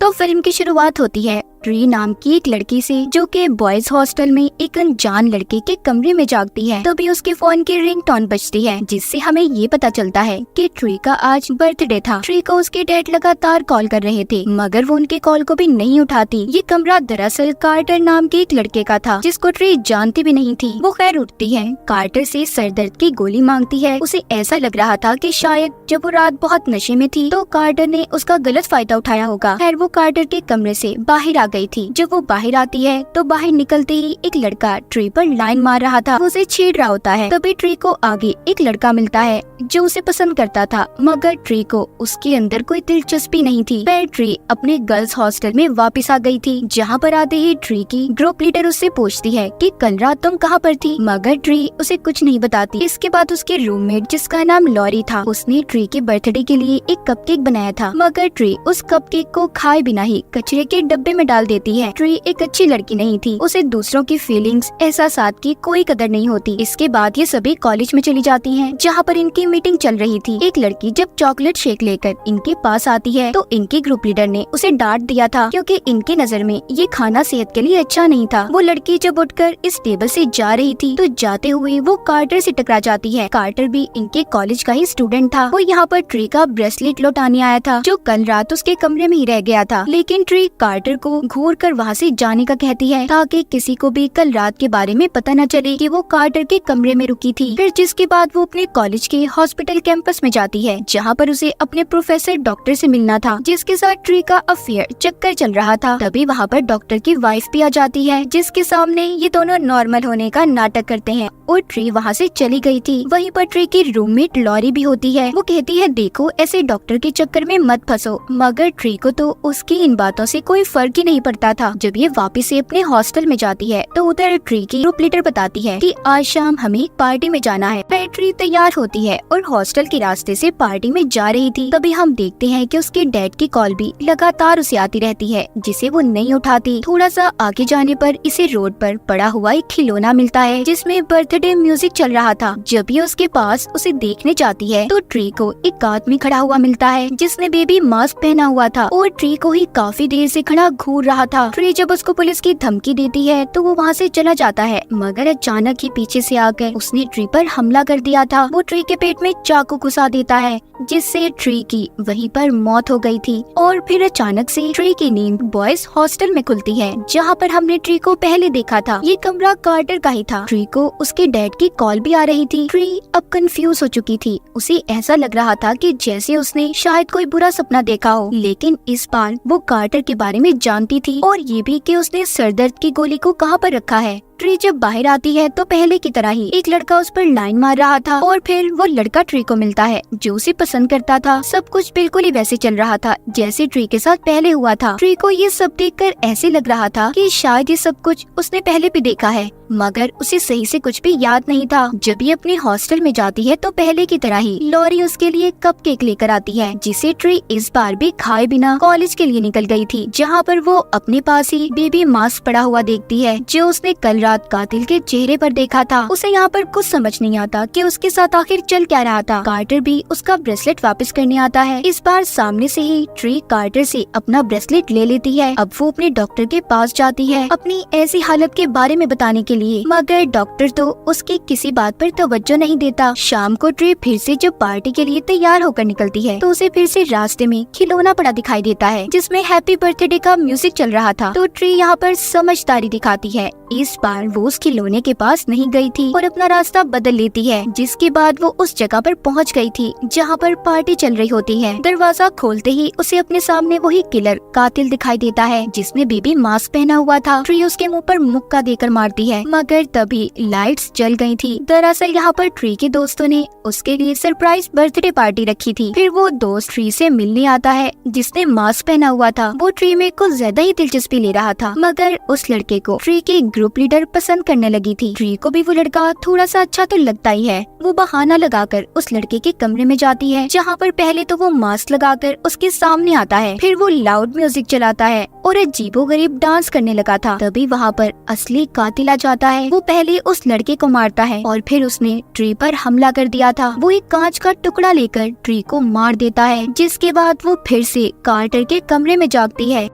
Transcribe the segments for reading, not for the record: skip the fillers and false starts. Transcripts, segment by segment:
तो फिल्म की शुरुआत होती है ट्री नाम की एक लड़की से, जो कि बॉयज हॉस्टल में एक अनजान लड़के के कमरे में जागती है। तभी उसके फोन की रिंगटोन बजती है, जिससे हमें ये पता चलता है कि ट्री का आज बर्थडे था। ट्री को उसके डैड लगातार कॉल कर रहे थे, मगर वो उनके कॉल को भी नहीं उठाती। ये कमरा दरअसल कार्टर नाम के एक लड़के का था, जिसको ट्री जानती भी नहीं थी। वो खैर उठती है, कार्टर से सर दर्द की गोली मांगती है। उसे ऐसा लग रहा था कि शायद जब वो रात बहुत नशे में थी तो कार्टर ने उसका गलत फायदा उठाया होगा। खैर वो कार्टर के कमरे से बाहर आ गई थी। जब वो बाहर आती है तो बाहर निकलते ही एक लड़का ट्री पर लाइन मार रहा था। वो उसे छेड़ रहा होता है। तभी ट्री को आगे एक लड़का मिलता है जो उसे पसंद करता था, मगर ट्री को उसके अंदर कोई दिलचस्पी नहीं थी। फिर ट्री अपने गर्ल्स हॉस्टल में वापस आ गई थी, जहाँ पर आते ही ट्री की ग्रुप लीडर उससे पूछती है कि कल रात तुम कहाँ पर थी, मगर ट्री उसे कुछ नहीं बताती। इसके बाद उसके रूममेट जिसका नाम लॉरी था, उसने ट्री के बर्थडे के लिए एक कपकेक बनाया था, मगर ट्री उस कपकेक को खाए बिना ही कचरे के डब्बे में डाल देती है। ट्री एक अच्छी लड़की नहीं थी, उसे दूसरों की फीलिंग्स एहसासात की कोई कदर नहीं होती। इसके बाद ये सभी कॉलेज में चली जाती हैं, जहाँ पर इनकी मीटिंग चल रही थी। एक लड़की जब चॉकलेट शेक लेकर इनके पास आती है तो इनके ग्रुप लीडर ने उसे डांट दिया था, क्योंकि इनके नजर में ये खाना सेहत के लिए अच्छा नहीं था। वो लड़की जब उठकर इस टेबल से जा रही थी तो जाते हुए वो कार्टर से टकरा जाती है। कार्टर भी इनके कॉलेज का ही स्टूडेंट था। वो यहाँ पर ट्री का ब्रेसलेट लौटाने आया था, जो कल रात उसके कमरे में ही रह गया था। लेकिन ट्री कार्टर को घूर कर वहाँ से जाने का कहती है, ताकि किसी को भी कल रात के बारे में पता न चले कि वो कार्टर के कमरे में रुकी थी। फिर जिसके बाद वो अपने कॉलेज के हॉस्पिटल कैंपस में जाती है, जहाँ पर उसे अपने प्रोफेसर डॉक्टर से मिलना था, जिसके साथ ट्री का अफेयर चक्कर चल रहा था। तभी वहाँ पर डॉक्टर की वाइफ भी आ जाती है, जिसके सामने ये दोनों नॉर्मल होने का नाटक करते हैं और ट्री वहाँ से चली गई थी। वहीं पर ट्री की रूममेट लॉरी भी होती है। वो कहती है, देखो ऐसे डॉक्टर के चक्कर में मत फंसो, मगर ट्री को तो उसकी इन बातों से कोई फर्क ही नहीं पड़ता था। जब ये वापस से अपने हॉस्टल में जाती है तो उधर ट्री की ग्रुप लीडर बताती है कि आज शाम हमें एक पार्टी में जाना है। फिर ट्री तैयार होती है और हॉस्टल के रास्ते से पार्टी में जा रही थी। तभी हम देखते हैं कि उसके डैड की कॉल भी लगातार उसे आती रहती है, जिसे वो नहीं उठाती। थोड़ा सा आगे जाने पर इसे रोड पर पड़ा हुआ एक खिलौना मिलता है, जिसमें बर्थडे म्यूजिक चल रहा था। जब ये उसके पास उसे देखने जाती है तो ट्री को एक आदमी खड़ा हुआ मिलता है, जिसने बेबी मास्क पहना हुआ था और ट्री को ही काफी देर से खड़ा घूर रहा था। ट्री जब उसको पुलिस की धमकी देती है तो वो वहाँ से चला जाता है, मगर अचानक ही पीछे से आकर उसने ट्री पर हमला कर दिया था। वो ट्री के पेट में चाकू घुसा देता है, जिससे ट्री की वहीं पर मौत हो गई थी। और फिर अचानक से ट्री की नींद बॉयज हॉस्टल में खुलती है, जहाँ पर हमने ट्री को पहले देखा था। ये कमरा कार्टर का ही था। ट्री को उसके डैड की कॉल भी आ रही थी। ट्री अब कंफ्यूज हो चुकी थी। उसे ऐसा लग रहा था कि जैसे उसने शायद कोई बुरा सपना देखा हो, लेकिन इस बार वो कार्टर के बारे में जानती थी और ये भी कि उसने सरदर्द की गोली को कहाँ पर रखा है। ट्री जब बाहर आती है तो पहले की तरह ही एक लड़का उस पर लाइन मार रहा था और फिर वो लड़का ट्री को मिलता है जो उसे पसंद करता था। सब कुछ बिल्कुल ही वैसे चल रहा था जैसे ट्री के साथ पहले हुआ था। ट्री को ये सब देखकर ऐसे लग रहा था कि शायद ये सब कुछ उसने पहले भी देखा है, मगर उसे सही से कुछ भी याद नहीं था। जब ये अपने हॉस्टल में जाती है तो पहले की तरह ही लॉरी उसके लिए कपकेक लेकर आती है, जिसे ट्री इस बार भी खाए बिना कॉलेज के लिए निकल गई थी, जहाँ पर वो अपने पास ही बेबी मास्क पड़ा हुआ देखती है, जो उसने कल रात कातिल के चेहरे पर देखा था। उसे यहाँ पर कुछ समझ नहीं आता कि उसके साथ आखिर चल क्या रहा था। कार्टर भी उसका ब्रेसलेट वापस करने आता है। इस बार सामने से ही ट्री कार्टर से अपना ब्रेसलेट ले लेती है। अब वो अपने डॉक्टर के पास जाती है अपनी ऐसी हालत के बारे में बताने के लिए, मगर डॉक्टर तो उसकी किसी बात पर तवज्जो नहीं देता। शाम को ट्री फिर से जब पार्टी के लिए तैयार होकर निकलती है तो उसे फिर से रास्ते में खिलौना पड़ा दिखाई देता है, जिसमें हैप्पी बर्थडे का म्यूजिक चल रहा था। तो ट्री यहाँ पर समझदारी दिखाती है। इस बार वो उस खिलौने के पास नहीं गई थी और अपना रास्ता बदल लेती है, जिसके बाद वो उस जगह पर पहुंच गई थी जहां पर पार्टी चल रही होती है। दरवाजा खोलते ही उसे अपने सामने वही किलर कातिल दिखाई देता है, जिसने बेबी मास्क पहना हुआ था। ट्री उसके मुंह पर मुक्का देकर मारती है, मगर तभी लाइट्स जल गई थी। दरअसल यहाँ पर ट्री के दोस्तों ने उसके लिए सरप्राइज बर्थडे पार्टी रखी थी। फिर वो दोस्त ट्री से मिलने आता है जिसने मास्क पहना हुआ था। वो ट्री में कुछ ज्यादा ही दिलचस्पी ले रहा था, मगर उस लड़के को ट्री के ग्रुप लीडर कर पसंद करने लगी थी। ट्री को भी वो लड़का थोड़ा सा अच्छा तो लगता ही है। वो बहाना लगाकर उस लड़के के कमरे में जाती है, जहाँ पर पहले तो वो मास्क लगाकर उसके सामने आता है, फिर वो लाउड म्यूजिक चलाता है और अजीबोगरीब डांस करने लगा था। तभी वहाँ पर असली कातिल आ जाता है। वो पहले उस लड़के को मारता है और फिर उसने ट्री पर हमला कर दिया था। वो एक कांच का टुकड़ा लेकर ट्री को मार देता है, जिसके बाद वो फिर से कार्टर के कमरे में जागती है।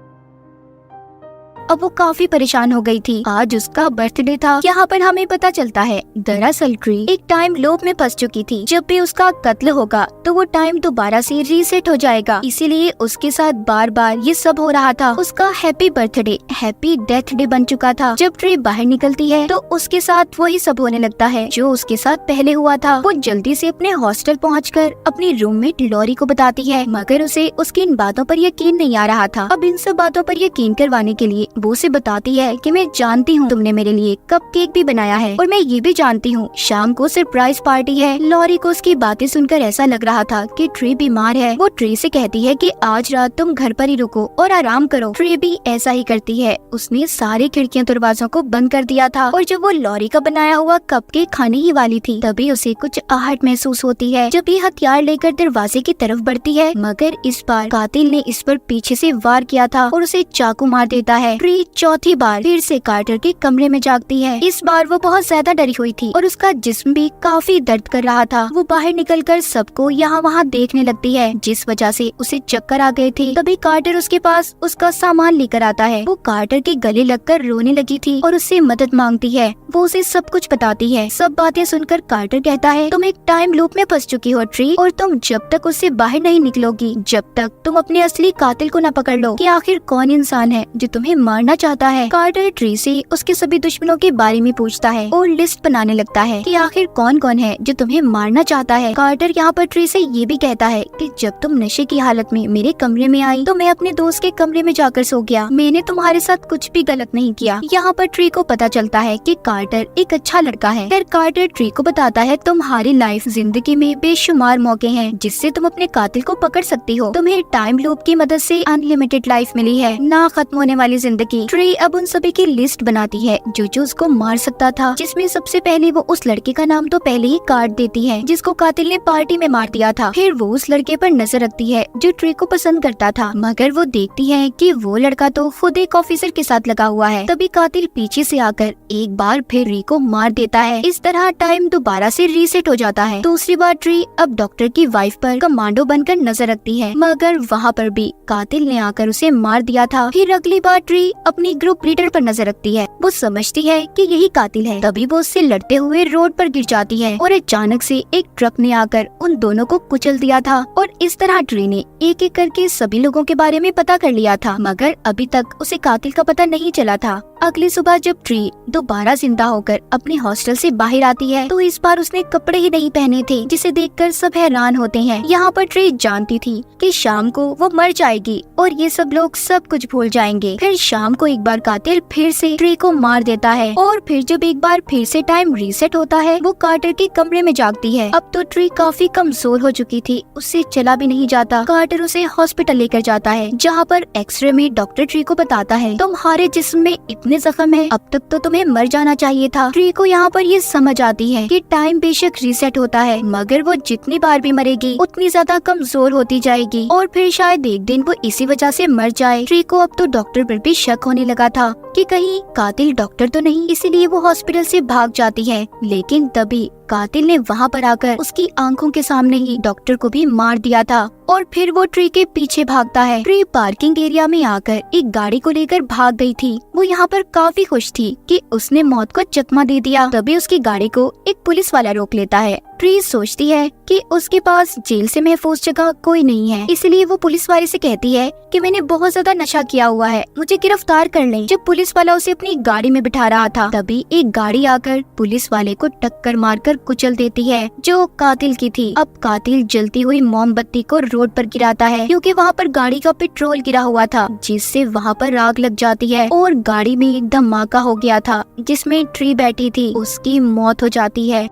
अब वो काफी परेशान हो गई थी। आज उसका बर्थडे था। यहाँ पर हमें पता चलता है दरअसल ट्री एक टाइम लूप में फंस चुकी थी। जब भी उसका कत्ल होगा तो वो टाइम दोबारा से रीसेट हो जाएगा, इसीलिए उसके साथ बार बार ये सब हो रहा था। उसका happy birthday happy death day बन चुका था। जब ट्री बाहर निकलती है तो उसके साथ वही सब होने लगता है जो उसके साथ पहले हुआ था। वो जल्दी से अपने हॉस्टल पहुँचकर अपनी रूममेट लॉरी को बताती है, मगर उसे उसकी इन बातों पर यकीन नहीं आ रहा था। अब इन सब बातों पर यकीन करवाने के लिए वो उसे बताती है कि मैं जानती हूँ तुमने मेरे लिए कपकेक भी बनाया है और मैं ये भी जानती हूँ शाम को सरप्राइज पार्टी है। लॉरी को उसकी बातें सुनकर ऐसा लग रहा था कि ट्री बीमार है। वो ट्री से कहती है कि आज रात तुम घर पर ही रुको और आराम करो। ट्री भी ऐसा ही करती है। उसने सारी खिड़कियां दरवाजों को बंद कर दिया था और जब वो लॉरी का बनाया हुआ कपकेक खाने ही वाली थी तभी उसे कुछ आहट महसूस होती है। जब ये हथियार लेकर दरवाजे की तरफ बढ़ती है, मगर इस बार कातिल ने इस पर पीछे से वार किया था और उसे चाकू मार देता है। ट्री चौथी बार फिर से कार्टर के कमरे में जागती है। इस बार वो बहुत ज्यादा डरी हुई थी और उसका जिस्म भी काफी दर्द कर रहा था। वो बाहर निकलकर सबको यहाँ वहाँ देखने लगती है, जिस वजह से उसे चक्कर आ गए थे। तभी कार्टर उसके पास उसका सामान लेकर आता है। वो कार्टर के गले लगकर रोने लगी थी और उससे मदद मांगती है। वो उसे सब कुछ बताती है। सब बातें सुनकर कार्टर कहता है, तुम एक टाइम लूप में फंस चुकी हो ट्री, और तुम जब तक उससे बाहर नहीं निकलोगी, जब तक तुम अपने असली कातिल को न पकड़ लो कि आखिर कौन इंसान है जो तुम्हें मारना चाहता है। कार्टर ट्री से उसके सभी दुश्मनों के बारे में पूछता है और लिस्ट बनाने लगता है कि आखिर कौन कौन है जो तुम्हें मारना चाहता है। कार्टर यहाँ पर ट्री से ये भी कहता है कि जब तुम नशे की हालत में मेरे कमरे में आई तो मैं अपने दोस्त के कमरे में जाकर सो गया। मैंने तुम्हारे साथ कुछ भी गलत नहीं किया। यहाँ पर ट्री को पता चलता है कि कार्टर एक अच्छा लड़का है। फिर कार्टर ट्री को बताता है, तुम्हारी लाइफ जिंदगी में बेशुमार मौके हैं जिससे तुम अपने कातिल को पकड़ सकती हो। तुम्हें टाइम लूप की मदद से अनलिमिटेड लाइफ मिली है, ना खत्म होने वाली जिंदगी। ट्री अब उन सभी की लिस्ट बनाती है जो जो उसको मार सकता था, जिसमें सबसे पहले वो उस लड़के का नाम तो पहले ही काट देती है जिसको कातिल ने पार्टी में मार दिया था। फिर वो उस लड़के पर नजर रखती है जो ट्री को पसंद करता था, मगर वो देखती है कि वो लड़का तो खुद एक ऑफिसर के साथ लगा हुआ है। तभी कातिल पीछे से आकर एक बार फिर ट्री को मार देता है। इस तरह टाइम दोबारा से रीसेट हो जाता है। दूसरी बार ट्री अब डॉक्टर की वाइफ पर कमांडो बनकर नजर रखती है, मगर वहाँ पर भी कातिल ने आकर उसे मार दिया था। फिर अगली बार ट्री अपनी ग्रुप लीडर पर नजर रखती है। वो समझती है कि यही कातिल है। तभी वो उससे लड़ते हुए रोड पर गिर जाती है और अचानक से एक ट्रक ने आकर उन दोनों को कुचल दिया था। और इस तरह ट्री ने एक एक करके सभी लोगों के बारे में पता कर लिया था, मगर अभी तक उसे कातिल का पता नहीं चला था। अगली सुबह जब ट्री दोबारा जिंदा होकर अपने हॉस्टल से बाहर आती है तो इस बार उसने कपड़े ही नहीं पहने थे, जिसे देखकर सब हैरान होते हैं। यहाँ पर ट्री जानती थी कि शाम को वो मर जाएगी और ये सब लोग सब कुछ भूल जाएंगे। फिर शाम को एक बार कातिल फिर से ट्री को मार देता है और फिर जब एक बार फिर से टाइम रीसेट होता है वो कार्टर के कमरे में जागती है। अब तो ट्री काफी कमजोर हो चुकी थी, उससे चला भी नहीं जाता। कार्टर उसे हॉस्पिटल लेकर जाता है, जहाँ पर एक्सरे में डॉक्टर ट्री को बताता है, तुम्हारे जिस्म में इतने जख्म है, अब तक तो तुम्हें मर जाना चाहिए था। ट्री को यहाँ पर ये समझ आती है कि टाइम बेशक रीसेट होता है, मगर वो जितनी बार भी मरेगी उतनी ज्यादा कमजोर होती जाएगी और फिर शायद एक दिन वो इसी वजह से मर जाए। ट्री को अब तो डॉक्टर पर भी शक होने लगा था कि कहीं कातिल डॉक्टर तो नहीं, इसीलिए वो हॉस्पिटल से भाग जाती है। लेकिन तभी कातिल ने वहाँ पर आकर उसकी आंखों के सामने ही डॉक्टर को भी मार दिया था और फिर वो ट्री के पीछे भागता है। ट्री पार्किंग एरिया में आकर एक गाड़ी को लेकर भाग गई थी। वो यहाँ पर काफी खुश थी कि उसने मौत को चकमा दे दिया। तभी उसकी गाड़ी को एक पुलिस वाला रोक लेता है। ट्री सोचती है कि उसके पास जेल से महफूज जगह कोई नहीं है, इसलिए वो पुलिस वाले से कहती है कि मैंने बहुत ज्यादा नशा किया हुआ है, मुझे गिरफ्तार कर लें। जब पुलिस वाला उसे अपनी गाड़ी में बिठा रहा था तभी एक गाड़ी आकर पुलिस वाले को टक्कर मारकर कुचल देती है, जो कातिल की थी। अब कातिल जलती हुई मोमबत्ती को रोड पर गिराता है क्योंकि वहाँ पर गाड़ी का पेट्रोल गिरा हुआ था, जिससे वहाँ पर आग लग जाती है और गाड़ी में एक धमाका हो गया था जिसमें ट्री बैठी थी, उसकी मौत हो जाती है।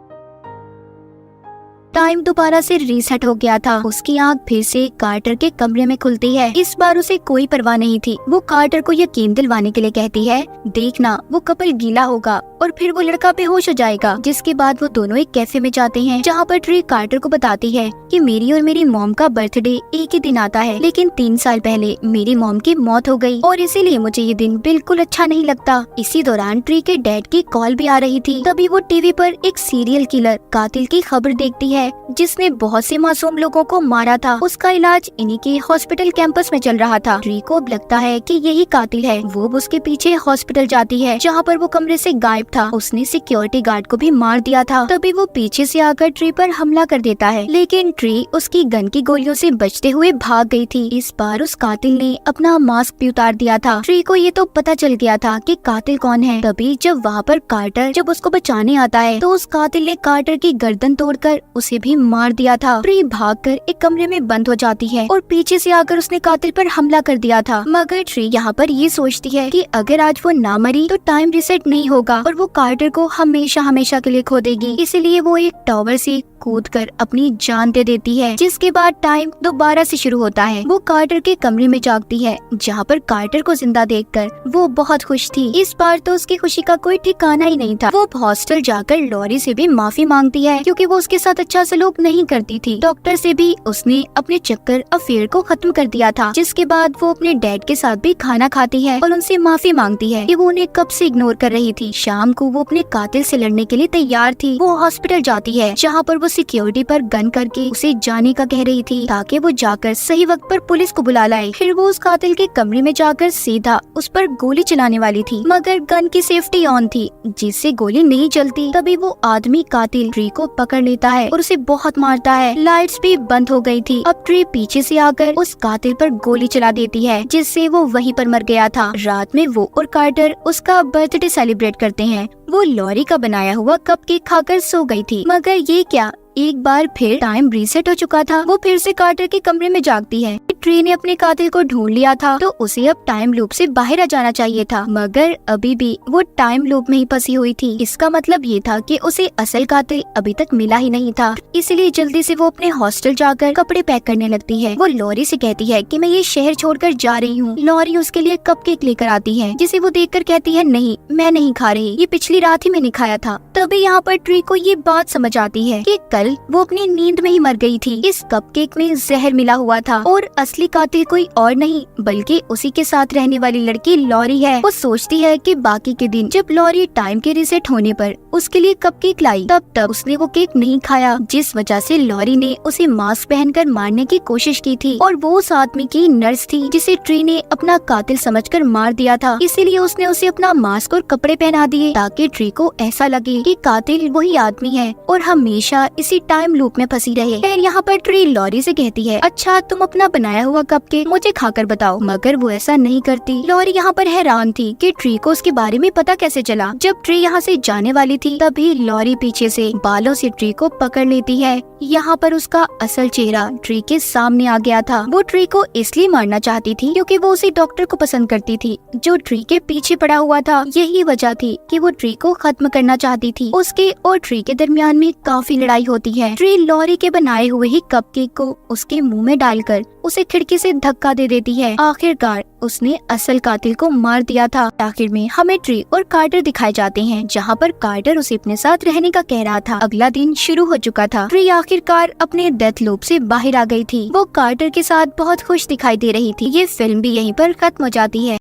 टाइम दोबारा से रीसेट हो गया था। उसकी आँख फिर से कार्टर के कमरे में खुलती है। इस बार उसे कोई परवाह नहीं थी। वो कार्टर को यकीन दिलवाने के लिए कहती है, देखना वो कपल गीला होगा और फिर वो लड़का बेहोश हो जाएगा। जिसके बाद वो दोनों एक कैफे में जाते हैं, जहाँ पर ट्री कार्टर को बताती है कि मेरी और मेरी मॉम का बर्थडे एक ही दिन आता है, लेकिन 3 साल पहले मेरी मॉम की मौत हो गई और इसीलिए मुझे ये दिन बिल्कुल अच्छा नहीं लगता। इसी दौरान ट्री के डैड की कॉल भी आ रही थी। तभी वो टीवी पर एक सीरियल किलर कातिल की खबर देखती है, जिसने बहुत से मासूम लोगों को मारा था। उसका इलाज इन्हीं के हॉस्पिटल कैंपस में चल रहा था। ट्री को अब लगता है कि यही कातिल है। वो उसके पीछे हॉस्पिटल जाती है, जहाँ पर वो कमरे से गायब था। उसने सिक्योरिटी गार्ड को भी मार दिया था। तभी वो पीछे से आकर ट्री पर हमला कर देता है, लेकिन ट्री उसकी गन की गोलियों से बचते हुए भाग गई थी। इस बार उस कातिल ने अपना मास्क भी उतार दिया था। ट्री को ये तो पता चल गया था कि कातिल कौन है। तभी जब वहाँ पर कार्टर जब उसको बचाने आता है, तो उस कातिल ने कार्टर की गर्दन तोड़कर उसे भी मार दिया था। ट्री भागकर एक कमरे में बंद हो जाती है और पीछे से आकर उसने कातिल पर हमला कर दिया था। मगर ट्री यहाँ पर ये सोचती है कि अगर आज वो ना मरी तो टाइम रिसेट नहीं होगा और वो कार्टर को हमेशा हमेशा के लिए खो देगी। इसलिए वो एक टावर से कूदकर अपनी जान दे देती है। जिसके बाद टाइम दोबारा से शुरू होता है। वो कार्टर के कमरे में जागती है, जहाँ पर कार्टर को जिंदा देखकर वो बहुत खुश थी। इस बार तो उसकी खुशी का कोई ठिकाना ही नहीं था। वो हॉस्टल जाकर लॉरी से भी माफी मांगती है, क्योंकि वो उसके साथ अच्छा सलूक नहीं करती थी। डॉक्टर से भी उसने अपने चक्कर अफेयर को खत्म कर दिया था। जिसके बाद वो अपने डैड के साथ भी खाना खाती है और उनसे माफी मांगती है कि वो उन्हें कब से इग्नोर कर रही थी। शाम को वो अपने कातिल से लड़ने के लिए तैयार थी। वो हॉस्पिटल जाती है, जहाँ पर वो सिक्योरिटी पर गन करके उसे जाने का कह रही थी, ताकि वो जाकर सही वक्त पर पुलिस को बुला लाए। फिर वो उस कातिल के कमरे में जाकर सीधा उस पर गोली चलाने वाली थी, मगर गन की सेफ्टी ऑन थी, जिससे गोली नहीं चलती। तभी वो आदमी कातिल ट्री को पकड़ लेता है और उसे बहुत मारता है। लाइट्स भी बंद हो गई थी। अब ट्री पीछे से आकर उस कातिल पर गोली चला देती है, जिससे वो वहीं पर मर गया था। रात में वो और कार्टर उसका बर्थडे सेलिब्रेट करते हैं। वो लॉरी का बनाया हुआ कपकेक खाकर सो गई थी। मगर ये क्या, एक बार फिर टाइम रीसेट हो चुका था। वो फिर से कार्टर के कमरे में जागती है। ट्री ने अपने कातिल को ढूंढ लिया था, तो उसे अब टाइम लूप से बाहर आ जाना चाहिए था, मगर अभी भी वो टाइम लूप में ही फंसी हुई थी। इसका मतलब ये था कि उसे असल कातिल अभी तक मिला ही नहीं था। इसलिए जल्दी से वो अपने हॉस्टल जाकर कपड़े पैक करने लगती है। वो लॉरी से कहती है कि मैं ये शहर छोड़कर जा रही हूँ। लॉरी उसके लिए कपकेक लेकर आती है, जिसे वो देखकर कहती है, नहीं मैं नहीं खा रही, ये पिछली रात ही मैंने खाया था। तभी यहाँ पर ट्री को ये बात समझ आती है कि कल वो अपनी नींद में ही मर गई थी। इस कपकेक में जहर मिला हुआ था और असली कातिल कोई और नहीं बल्कि उसी के साथ रहने वाली लड़की लॉरी है। वो सोचती है कि बाकी के दिन जब लॉरी टाइम के रीसेट होने पर उसके लिए कपकेक लाई, तब उसने वो केक नहीं खाया, जिस वजह से लॉरी ने उसे मास्क पहनकर मारने की कोशिश की थी। और वो उस आदमी की नर्स थी, जिसे ट्री ने अपना कातिल समझकर मार दिया था। इसीलिए उसने उसे अपना मास्क और कपड़े पहना दिए, ताकि ट्री को ऐसा लगे कि कातिल वही आदमी है और हमेशा इसी टाइम लूप में फंसी रहे। फिर यहाँ पर ट्री लॉरी से कहती है, अच्छा तुम अपना बनाया हुआ कपकेक मुझे खाकर बताओ। मगर वो ऐसा नहीं करती। लॉरी यहाँ पर हैरान थी कि ट्री को उसके बारे में पता कैसे चला। जब ट्री यहाँ से जाने वाली थी, तभी लॉरी पीछे से बालों से ट्री को पकड़ लेती है। यहाँ पर उसका असल चेहरा ट्री के सामने आ गया था। वो ट्री को इसलिए मारना चाहती थी क्योंकि वो उसी डॉक्टर को पसंद करती थी, जो ट्री के पीछे पड़ा हुआ था। यही वजह थी कि वो ट्री को खत्म करना चाहती थी। उसके और ट्री के दरमियान में काफी लड़ाई होती है। ट्री लॉरी के बनाए हुए ही कपकेक को उसके मुंह में डालकर उसे खिड़की से धक्का दे देती है। आखिरकार उसने असल कातिल को मार दिया था। आखिर में हमें ट्री और कार्टर दिखाए जाते हैं, जहाँ पर कार्टर उसे अपने साथ रहने का कह रहा था। अगला दिन शुरू हो चुका था। ट्री आखिरकार अपने डेथ लूप से बाहर आ गई थी। वो कार्टर के साथ बहुत खुश दिखाई दे रही थी। ये फिल्म भी यहीं पर खत्म हो जाती है।